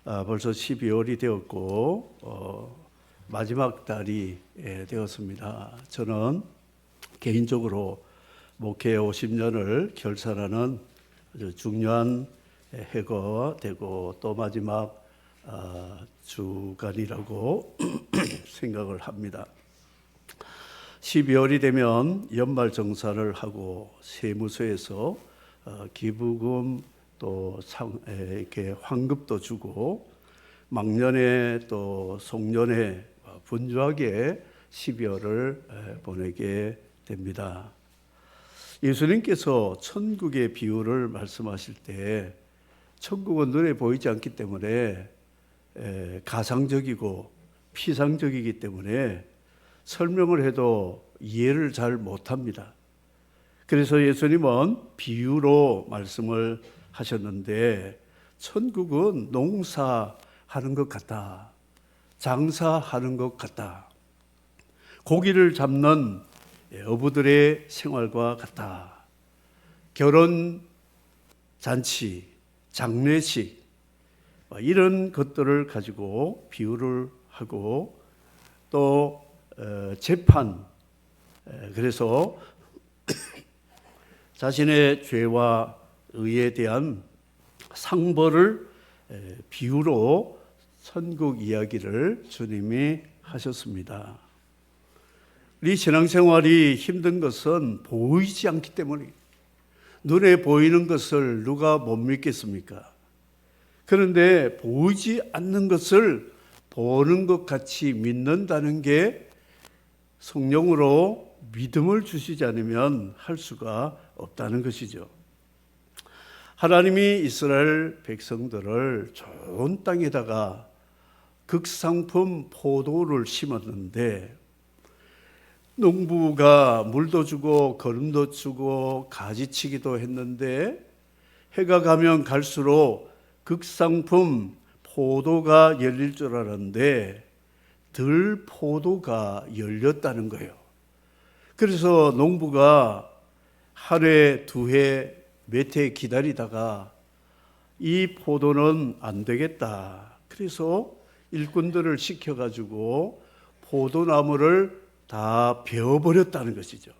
벌써 12월이 되었고 마지막 달이 되었습니다. 저는 개인적으로 목회 50년을 결산하는 아주 중요한 해가 되고 또 마지막 주간이라고 생각을 합니다. 12월이 되면 연말정산을 하고 세무서에서 기부금 또 이렇게 환급도 주고 막년에 또 송년회 분주하게 12월을 보내게 됩니다. 예수님께서 천국의 비유를 말씀하실 때 천국은 눈에 보이지 않기 때문에 가상적이고 피상적이기 때문에 설명을 해도 이해를 잘 못합니다. 그래서 예수님은 비유로 말씀을 하셨는데 천국은 농사하는 것 같다. 장사하는 것 같다. 고기를 잡는 어부들의 생활과 같다. 결혼 잔치, 장례식 이런 것들을 가지고 비유를 하고 또 재판, 그래서 자신의 죄와 의에 대한 상벌을 비유로 천국 이야기를 주님이 하셨습니다. 우리 신앙생활이 힘든 것은 보이지 않기 때문에 눈에 보이는 것을 누가 못 믿겠습니까? 그런데 보이지 않는 것을 보는 것 같이 믿는다는 게 성령으로 믿음을 주시지 않으면 할 수가 없다는 것이죠. 하나님이 이스라엘 백성들을 좋은 땅에다가 극상품 포도를 심었는데 농부가 물도 주고 거름도 주고 가지치기도 했는데 해가 가면 갈수록 극상품 포도가 열릴 줄 알았는데 들포도가 열렸다는 거예요. 그래서 농부가 하루에 두 해 몇 해 기다리다가 이 포도는 안 되겠다. 그래서 일꾼들을 시켜가지고 포도나무를 다 베어버렸다는 것이죠.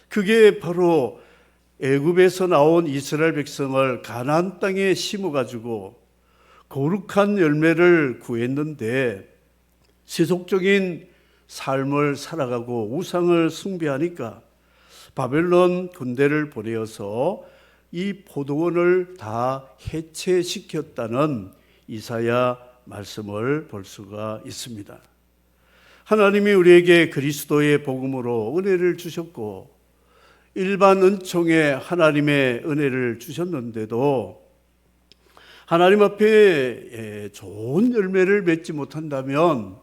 그게 바로 애굽에서 나온 이스라엘 백성을 가나안 땅에 심어가지고 거룩한 열매를 구했는데 세속적인 삶을 살아가고 우상을 숭배하니까 바벨론 군대를 보내어서 이 포도원을 다 해체시켰다는 이사야 말씀을 볼 수가 있습니다. 하나님이 우리에게 그리스도의 복음으로 은혜를 주셨고 일반 은총에 하나님의 은혜를 주셨는데도 하나님 앞에 좋은 열매를 맺지 못한다면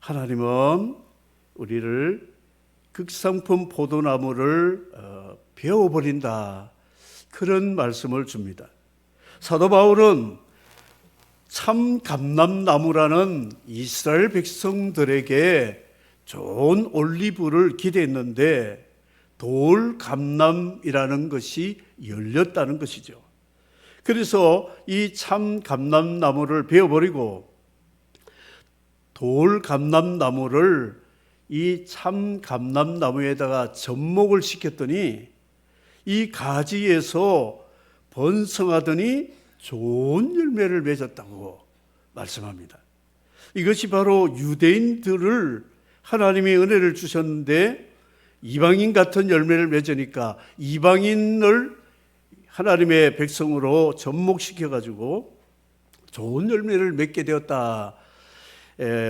하나님은 우리를 극상품 포도나무를 베어버린다. 그런 말씀을 줍니다. 사도 바울은 참 감람나무라는 이스라엘 백성들에게 좋은 올리브를 기대했는데 돌감람이라는 것이 열렸다는 것이죠. 그래서 이 참 감람나무를 베어버리고 돌감람나무를 이 참 감람나무에다가 접목을 시켰더니 이 가지에서 번성하더니 좋은 열매를 맺었다고 말씀합니다. 이것이 바로 유대인들을 하나님이 은혜를 주셨는데 이방인 같은 열매를 맺으니까 이방인을 하나님의 백성으로 접목시켜가지고 좋은 열매를 맺게 되었다.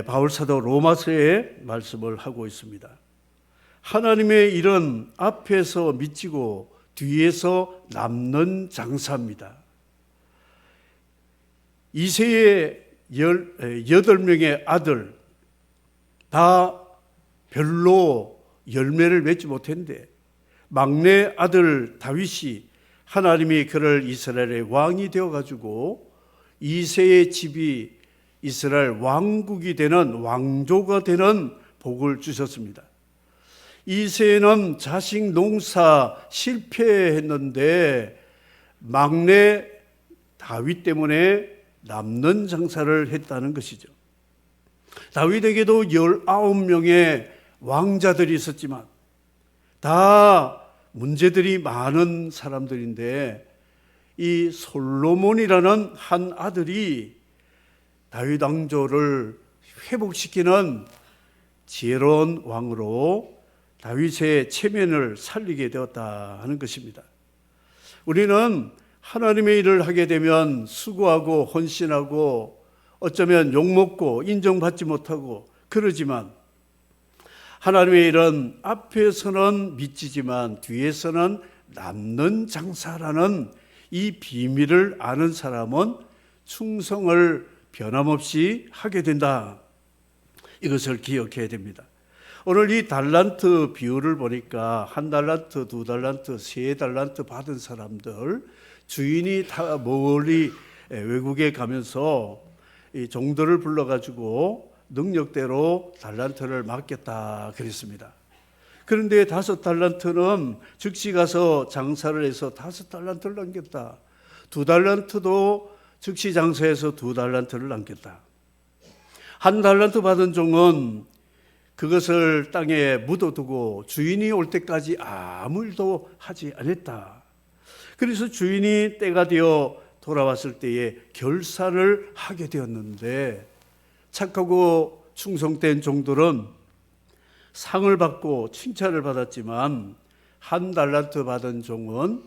바울사도 로마서에 말씀을 하고 있습니다. 하나님의 일은 앞에서 미치고 뒤에서 남는 장사입니다. 이새의 8명의 아들 다 별로 열매를 맺지 못했는데 막내 아들 다윗이 하나님이 그를 이스라엘의 왕이 되어가지고 이새의 집이 이스라엘 왕국이 되는 왕조가 되는 복을 주셨습니다. 이새는 자식 농사 실패했는데 막내 다윗 때문에 남는 장사를 했다는 것이죠. 다윗에게도 19명의 왕자들이 있었지만 다 문제들이 많은 사람들인데 이 솔로몬이라는 한 아들이 다윗 왕조를 회복시키는 지혜로운 왕으로 다윗의 체면을 살리게 되었다 하는 것입니다. 우리는 하나님의 일을 하게 되면 수고하고 헌신하고 어쩌면 욕먹고 인정받지 못하고 그러지만 하나님의 일은 앞에서는 미치지만 뒤에서는 남는 장사라는 이 비밀을 아는 사람은 충성을 변함없이 하게 된다. 이것을 기억해야 됩니다. 오늘 이 달란트 비율을 보니까 1달란트, 2달란트, 3달란트 받은 사람들, 주인이 다 멀리 외국에 가면서 이 종들을 불러가지고 능력대로 달란트를 맡겼다 그랬습니다. 그런데 5달란트는 즉시 가서 장사를 해서 5달란트를 남겼다. 2달란트도 즉시 장사해서 2달란트를 남겼다. 1달란트 받은 종은 그것을 땅에 묻어두고 주인이 올 때까지 아무 일도 하지 않았다. 그래서 주인이 때가 되어 돌아왔을 때에 결사를 하게 되었는데 착하고 충성된 종들은 상을 받고 칭찬을 받았지만 1달란트 받은 종은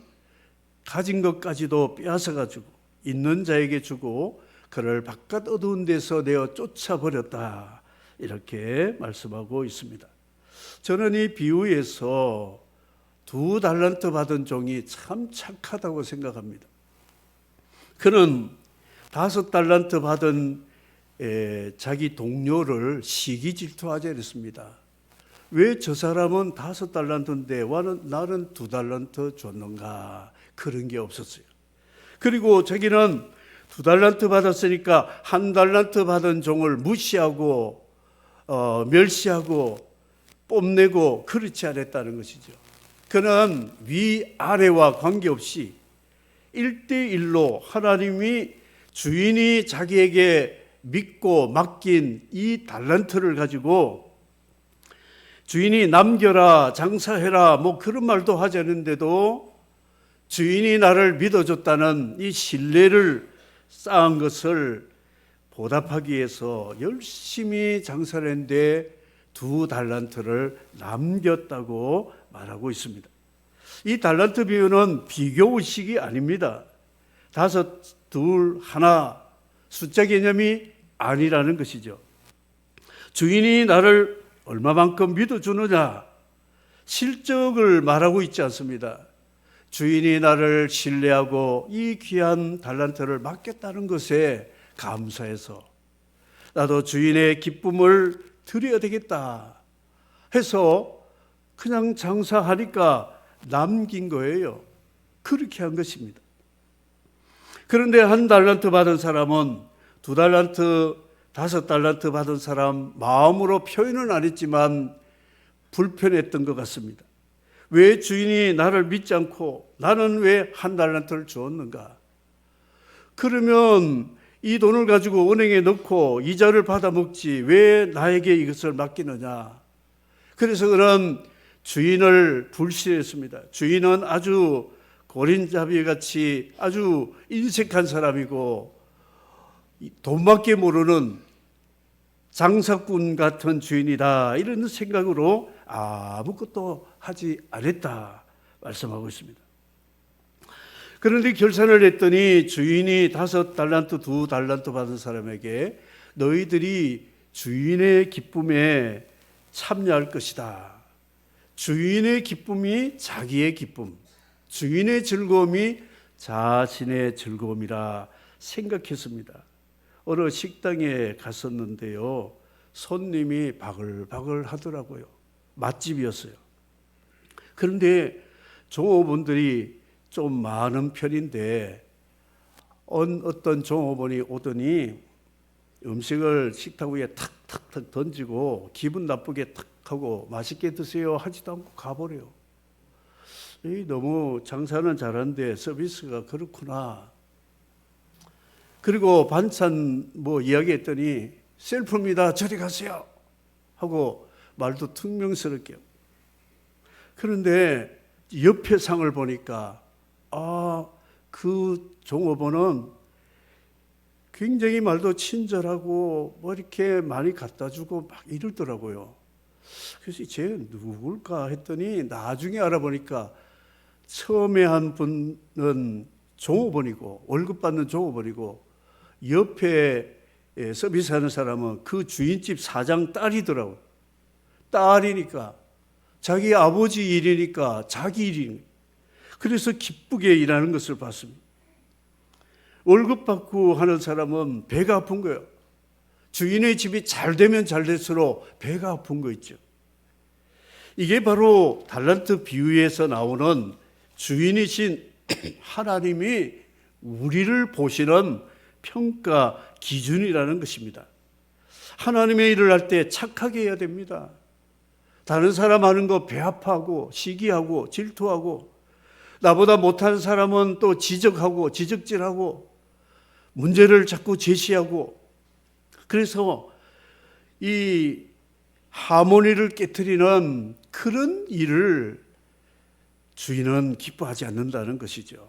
가진 것까지도 빼앗아가지고 있는 자에게 주고 그를 바깥 어두운 데서 내어 쫓아버렸다. 이렇게 말씀하고 있습니다. 저는 이 비유에서 2달란트 받은 종이 참 착하다고 생각합니다. 그는 5달란트 받은 자기 동료를 시기 질투하지 않았습니다. 왜 저 사람은 5달란트인데 나는 2달란트 줬는가? 그런 게 없었어요. 그리고 자기는 2달란트 받았으니까 1달란트 받은 종을 무시하고 멸시하고 뽐내고 그렇지 않았다는 것이죠. 그는 위아래와 관계없이 1대1로 하나님이 주인이 자기에게 믿고 맡긴 이 달란트를 가지고 주인이 남겨라 장사해라 뭐 그런 말도 하지 않는데도 주인이 나를 믿어줬다는 이 신뢰를 쌓은 것을 보답하기 위해서 열심히 장사를 했는데 2달란트를 남겼다고 말하고 있습니다. 이 달란트 비유는 비교의식이 아닙니다. 5, 2, 1 숫자 개념이 아니라는 것이죠. 주인이 나를 얼마만큼 믿어주느냐 실적을 말하고 있지 않습니다. 주인이 나를 신뢰하고 이 귀한 달란트를 맡겼다는 것에 감사해서 나도 주인의 기쁨을 드려야 되겠다 해서 그냥 장사하니까 남긴 거예요. 그렇게 한 것입니다. 그런데 1달란트 받은 사람은 2달란트, 5달란트 받은 사람 마음으로 표현은 안 했지만 불편했던 것 같습니다. 왜 주인이 나를 믿지 않고 나는 왜 1달란트를 주었는가? 그러면 이 돈을 가지고 은행에 넣고 이자를 받아 먹지 왜 나에게 이것을 맡기느냐? 그래서 그는 주인을 불신했습니다. 주인은 아주 고린자비같이 아주 인색한 사람이고 돈밖에 모르는 장사꾼 같은 주인이다 이런 생각으로 아무것도 하지 않았다 말씀하고 있습니다. 그런데 결산을 했더니 주인이 5달란트, 2달란트 받은 사람에게 너희들이 주인의 기쁨에 참여할 것이다. 주인의 기쁨이 자기의 기쁨, 주인의 즐거움이 자신의 즐거움이라 생각했습니다. 어느 식당에 갔었는데요. 손님이 바글바글 하더라고요. 맛집이었어요. 그런데 종업원들이 좀 많은 편인데 어떤 종업원이 오더니 음식을 식탁 위에 탁탁탁 던지고 기분 나쁘게 탁 하고 맛있게 드세요 하지도 않고 가버려요. 너무 장사는 잘하는데 서비스가 그렇구나. 그리고 반찬 이야기했더니 셀프입니다. 저리 가세요. 하고 말도 퉁명스럽게. 그런데 옆에 상을 보니까 그 종업원은 굉장히 말도 친절하고 이렇게 많이 갖다 주고 막 이러더라고요. 그래서 쟤 누굴까 했더니 나중에 알아보니까 처음에 한 분은 종업원이고 월급 받는 종업원이고 옆에 서비스하는 사람은 그 주인집 사장 딸이더라고요. 딸이니까 자기 아버지 일이니까 자기 일이니까 그래서 기쁘게 일하는 것을 봤습니다. 월급 받고 하는 사람은 배가 아픈 거예요. 주인의 집이 잘 되면 잘 될수록 배가 아픈 거 있죠. 이게 바로 달란트 비유에서 나오는 주인이신 하나님이 우리를 보시는 평가 기준이라는 것입니다. 하나님의 일을 할 때 착하게 해야 됩니다. 다른 사람 하는 거 배 아파하고 시기하고 질투하고 나보다 못하는 사람은 또 지적하고 지적질하고 문제를 자꾸 제시하고 그래서 이 하모니를 깨트리는 그런 일을 주인은 기뻐하지 않는다는 것이죠.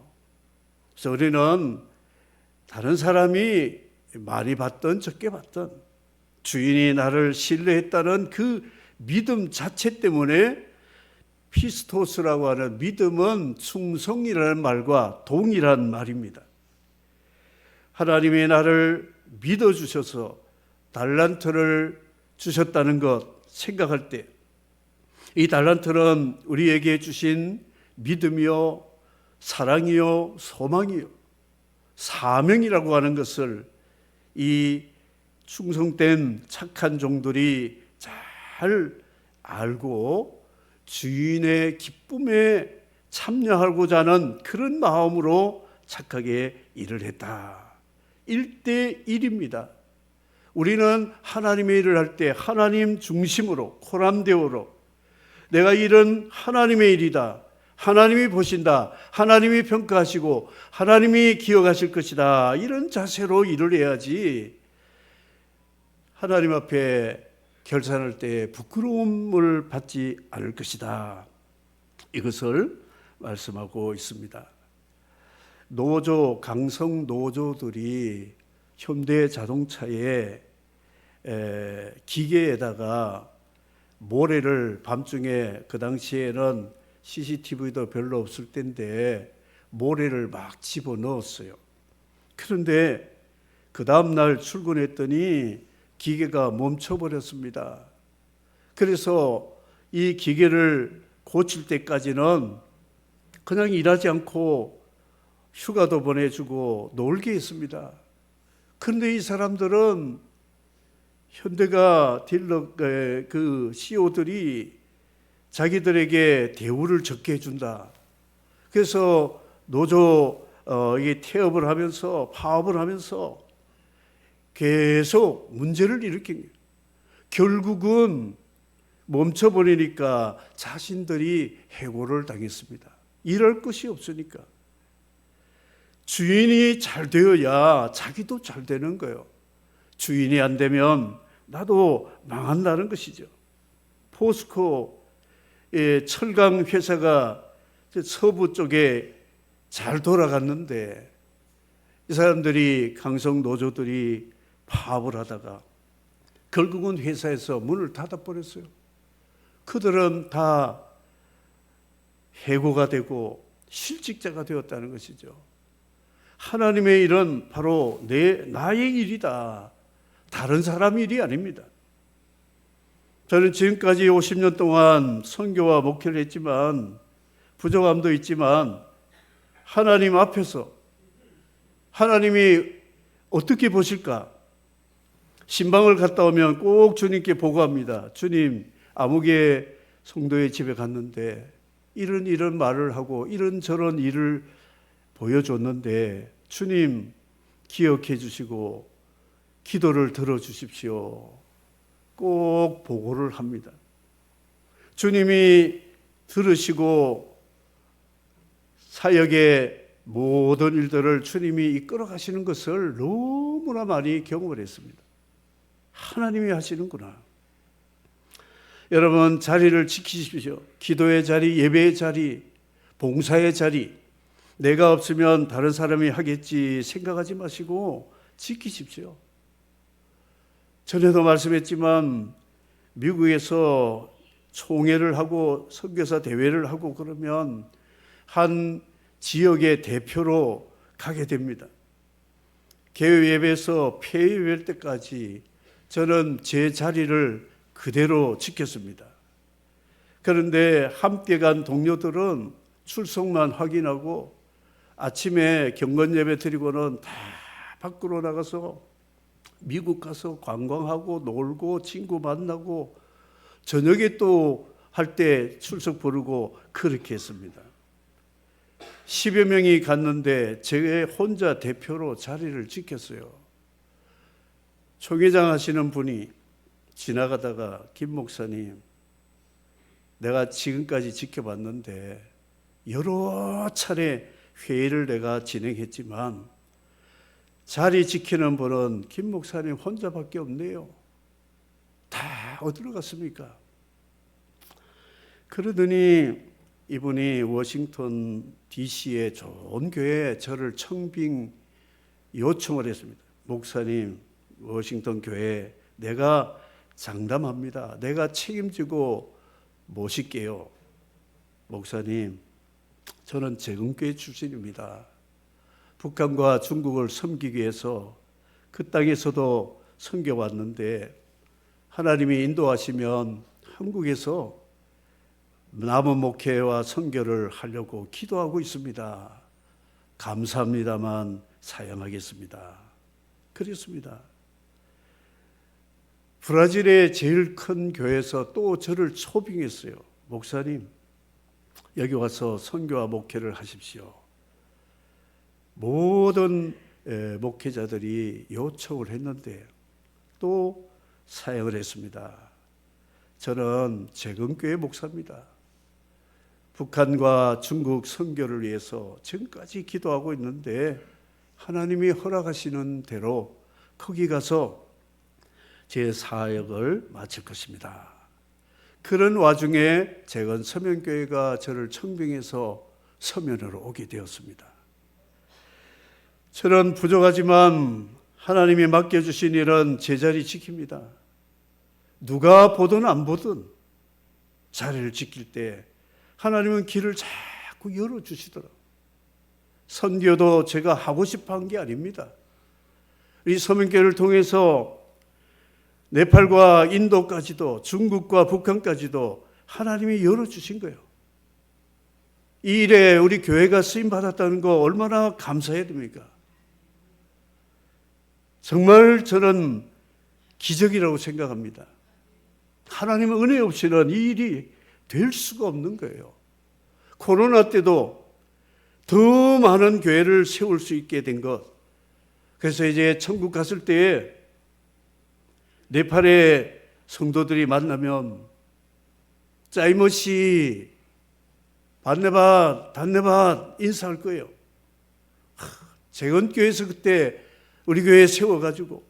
그래서 우리는 다른 사람이 많이 받든 적게 받든 주인이 나를 신뢰했다는 그 믿음 자체 때문에 피스토스라고 하는 믿음은 충성이라는 말과 동일한 말입니다. 하나님이 나를 믿어주셔서 달란트를 주셨다는 것 생각할 때 이 달란트는 우리에게 주신 믿음이요 사랑이요 소망이요 사명이라고 하는 것을 이 충성된 착한 종들이 잘 알고 주인의 기쁨에 참여하고자 하는 그런 마음으로 착하게 일을 했다. 1대1입니다. 우리는 하나님의 일을 할 때 하나님 중심으로 코람데오로 내가 일은 하나님의 일이다. 하나님이 보신다. 하나님이 평가하시고 하나님이 기억하실 것이다. 이런 자세로 일을 해야지 하나님 앞에 결산할 때 부끄러움을 받지 않을 것이다. 이것을 말씀하고 있습니다. 노조, 강성 노조들이 현대 자동차에 기계에다가 모래를 밤중에 그 당시에는 CCTV도 별로 없을 때인데 모래를 막 집어넣었어요. 그런데 그 다음날 출근했더니 기계가 멈춰버렸습니다. 그래서 이 기계를 고칠 때까지는 그냥 일하지 않고 휴가도 보내주고 놀게 했습니다. 그런데 이 사람들은 현대가 딜러 그 CEO들이 자기들에게 대우를 적게 해준다. 그래서 노조 이 태업을 하면서 파업을 하면서 계속 문제를 일으킨 거예요. 결국은 멈춰버리니까 자신들이 해고를 당했습니다. 일할 것이 없으니까. 주인이 잘 되어야 자기도 잘 되는 거예요. 주인이 안 되면 나도 망한다는 것이죠. 포스코의 철강 회사가 서부 쪽에 잘 돌아갔는데 이 사람들이 강성 노조들이 파업을 하다가 결국은 회사에서 문을 닫아버렸어요. 그들은 다 해고가 되고 실직자가 되었다는 것이죠. 하나님의 일은 바로 나의 일이다. 다른 사람 일이 아닙니다. 저는 지금까지 50년 동안 선교와 목회를 했지만 부족함도 있지만 하나님 앞에서 하나님이 어떻게 보실까? 신방을 갔다 오면 꼭 주님께 보고합니다. 주님, 아무개 성도의 집에 갔는데 이런 말을 하고 이런저런 일을 보여줬는데 주님 기억해 주시고 기도를 들어주십시오. 꼭 보고를 합니다. 주님이 들으시고 사역에 모든 일들을 주님이 이끌어 가시는 것을 너무나 많이 경험을 했습니다. 하나님이 하시는구나. 여러분, 자리를 지키십시오. 기도의 자리, 예배의 자리, 봉사의 자리. 내가 없으면 다른 사람이 하겠지 생각하지 마시고 지키십시오. 전에도 말씀했지만 미국에서 총회를 하고 선교사 대회를 하고 그러면 한 지역의 대표로 가게 됩니다. 개회 예배에서 폐회할 때까지 저는 제 자리를 그대로 지켰습니다. 그런데 함께 간 동료들은 출석만 확인하고 아침에 경건 예배 드리고는 다 밖으로 나가서 미국 가서 관광하고 놀고 친구 만나고 저녁에 또 할 때 출석 부르고 그렇게 했습니다. 10여 명이 갔는데 제 혼자 대표로 자리를 지켰어요. 총회장 하시는 분이 지나가다가 김 목사님, 내가 지금까지 지켜봤는데 여러 차례 회의를 내가 진행했지만 자리 지키는 분은 김 목사님 혼자밖에 없네요. 다 어디로 갔습니까? 그러더니 이분이 워싱턴 DC의 좋은 교회에 저를 청빙 요청을 했습니다. 목사님, 워싱턴 교회에 내가 장담합니다. 내가 책임지고 모실게요. 목사님, 저는 재건교회 출신입니다. 북한과 중국을 섬기기 위해서 그 땅에서도 섬겨왔는데 하나님이 인도하시면 한국에서 남은 목회와 선교를 하려고 기도하고 있습니다. 감사합니다만 사양하겠습니다. 그랬습니다. 브라질의 제일 큰 교회에서 또 저를 초빙했어요. 목사님, 여기 와서 선교와 목회를 하십시오. 모든 목회자들이 요청을 했는데 또 사역을 했습니다. 저는 재건교회 목사입니다. 북한과 중국 선교를 위해서 지금까지 기도하고 있는데 하나님이 허락하시는 대로 거기 가서 제 사역을 마칠 것입니다. 그런 와중에 재건 서면교회가 저를 청빙해서 서면으로 오게 되었습니다. 저는 부족하지만 하나님이 맡겨주신 일은 제자리 지킵니다. 누가 보든 안 보든 자리를 지킬 때 하나님은 길을 자꾸 열어주시더라고요. 선교도 제가 하고 싶어 한 게 아닙니다. 이 서민교회를 통해서 네팔과 인도까지도 중국과 북한까지도 하나님이 열어주신 거예요. 이 일에 우리 교회가 쓰임받았다는 거 얼마나 감사해야 됩니까? 정말 저는 기적이라고 생각합니다. 하나님의 은혜 없이는 이 일이 될 수가 없는 거예요. 코로나 때도 더 많은 교회를 세울 수 있게 된 것. 그래서 이제 천국 갔을 때에 네팔의 성도들이 만나면 짜이머시, 단네밭 인사할 거예요. 재건교회에서 그때 우리 교회 세워가지고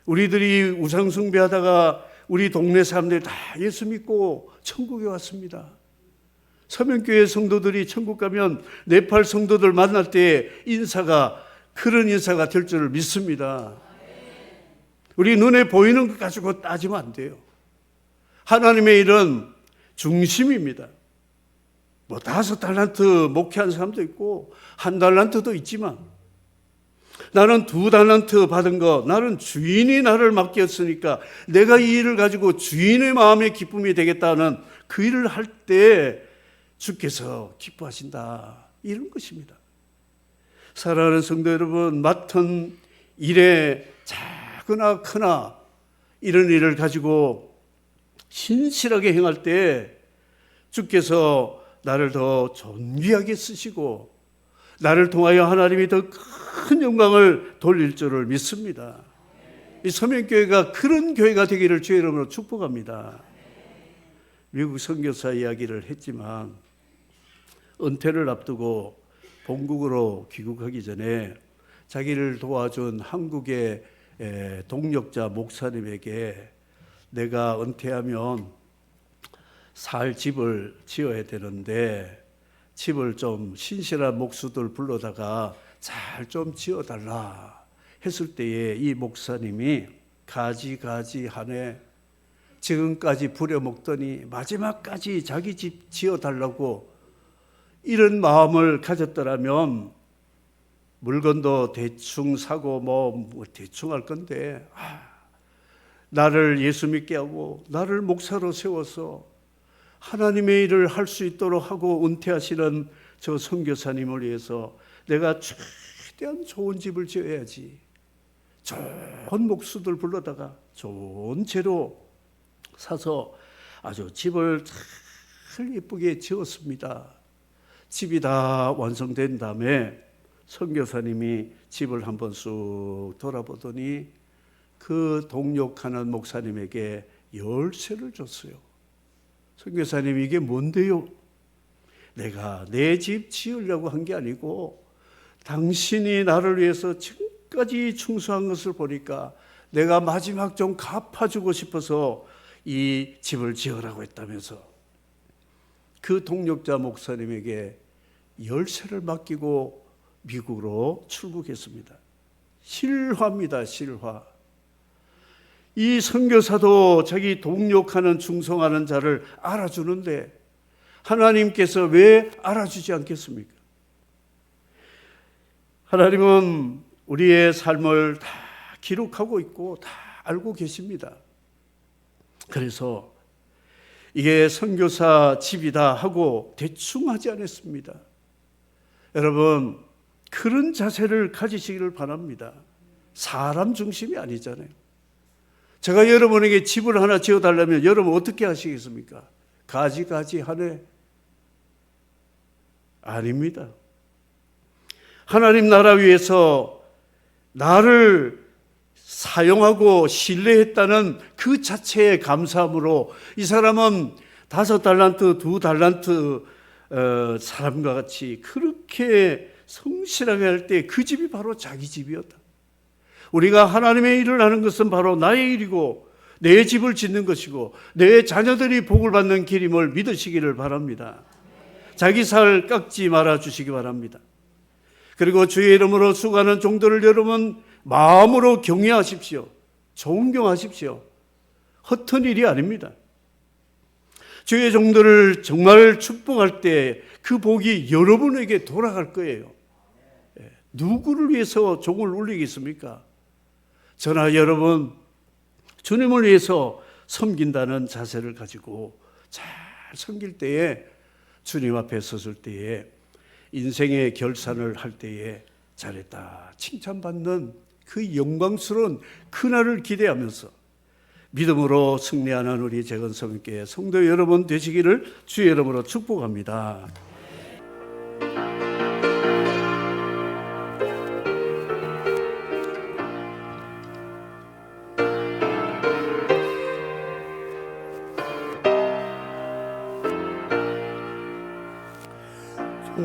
우리들이 우상숭배하다가 우리 동네 사람들 다 예수 믿고 천국에 왔습니다. 서면교회 성도들이 천국 가면 네팔 성도들 만날 때 그런 인사가 될 줄을 믿습니다. 우리 눈에 보이는 것 가지고 따지면 안 돼요. 하나님의 일은 중심입니다. 5달란트 목회한 사람도 있고 1달란트도 있지만 나는 2달란트 받은 거, 나는 주인이 나를 맡겼으니까 내가 이 일을 가지고 주인의 마음의 기쁨이 되겠다는 그 일을 할 때 주께서 기뻐하신다. 이런 것입니다. 사랑하는 성도 여러분, 맡은 일에 작으나 크나 이런 일을 가지고 신실하게 행할 때 주께서 나를 더 존귀하게 쓰시고 나를 통하여 하나님이 더 큰 영광을 돌릴 줄을 믿습니다. 이 서면교회가 그런 교회가 되기를 주의 이름으로 축복합니다. 미국 선교사 이야기를 했지만 은퇴를 앞두고 본국으로 귀국하기 전에 자기를 도와준 한국의 동력자 목사님에게 내가 은퇴하면 살 집을 지어야 되는데 집을 좀 신실한 목수들 불러다가 잘 좀 지어달라 했을 때에 이 목사님이 가지 하네 지금까지 부려먹더니 마지막까지 자기 집 지어달라고 이런 마음을 가졌더라면 물건도 대충 사고 뭐 대충 할 건데 나를 예수 믿게 하고 나를 목사로 세워서 하나님의 일을 할 수 있도록 하고 은퇴하시는 저 선교사님을 위해서 내가 최대한 좋은 집을 지어야지. 좋은 목수들 불러다가 좋은 재료 사서 아주 집을 잘 예쁘게 지었습니다. 집이 다 완성된 다음에 선교사님이 집을 한번 쑥 돌아보더니 그 동역하는 목사님에게 열쇠를 줬어요. 선교사님 이게 뭔데요? 내가 내 집 지으려고 한 게 아니고 당신이 나를 위해서 지금까지 충성한 것을 보니까 내가 마지막 좀 갚아주고 싶어서 이 집을 지으라고 했다면서 그 동역자 목사님에게 열쇠를 맡기고 미국으로 출국했습니다. 실화입니다. 실화. 이 선교사도 자기 동역하는 충성하는 자를 알아주는데 하나님께서 왜 알아주지 않겠습니까? 하나님은 우리의 삶을 다 기록하고 있고 다 알고 계십니다. 그래서 이게 선교사 집이다 하고 대충 하지 않았습니다. 여러분 그런 자세를 가지시기를 바랍니다. 사람 중심이 아니잖아요. 제가 여러분에게 집을 하나 지어달라면 여러분 어떻게 하시겠습니까? 가지 하네? 아닙니다. 하나님 나라 위해서 나를 사용하고 신뢰했다는 그 자체의 감사함으로 이 사람은 5달란트, 2달란트 사람과 같이 그렇게 성실하게 할 때 그 집이 바로 자기 집이었다. 우리가 하나님의 일을 하는 것은 바로 나의 일이고 내 집을 짓는 것이고 내 자녀들이 복을 받는 길임을 믿으시기를 바랍니다. 자기 살 깎지 말아 주시기 바랍니다. 그리고 주의 이름으로 수고하는 종들을 여러분 마음으로 경외하십시오. 존경하십시오. 허튼 일이 아닙니다. 주의 종들을 정말 축복할 때 그 복이 여러분에게 돌아갈 거예요. 누구를 위해서 종을 울리겠습니까? 저나 여러분 주님을 위해서 섬긴다는 자세를 가지고 잘 섬길 때에 주님 앞에 섰을 때에 인생의 결산을 할 때에 잘했다 칭찬받는 그 영광스러운 그날을 기대하면서 믿음으로 승리하는 우리 재건성교회 성도 여러분 되시기를 주의 이름으로 축복합니다.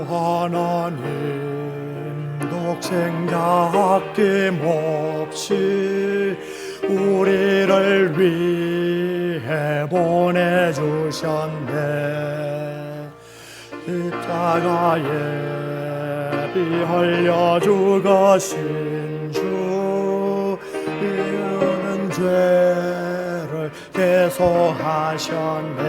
하나님 독생자 아낌없이 우리를 위해 보내주셨네. 십자가에 피 흘려 죽으신 주 이는 죄를 계속하셨네.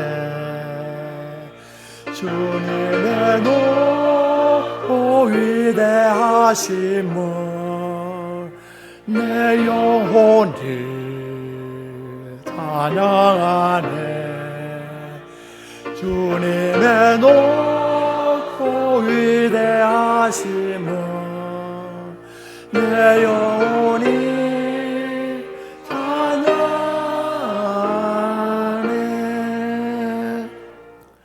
주님의 높고 위대하심을 내 영혼이 찬양하네. 주님의 높고 위대하심을 내 영혼이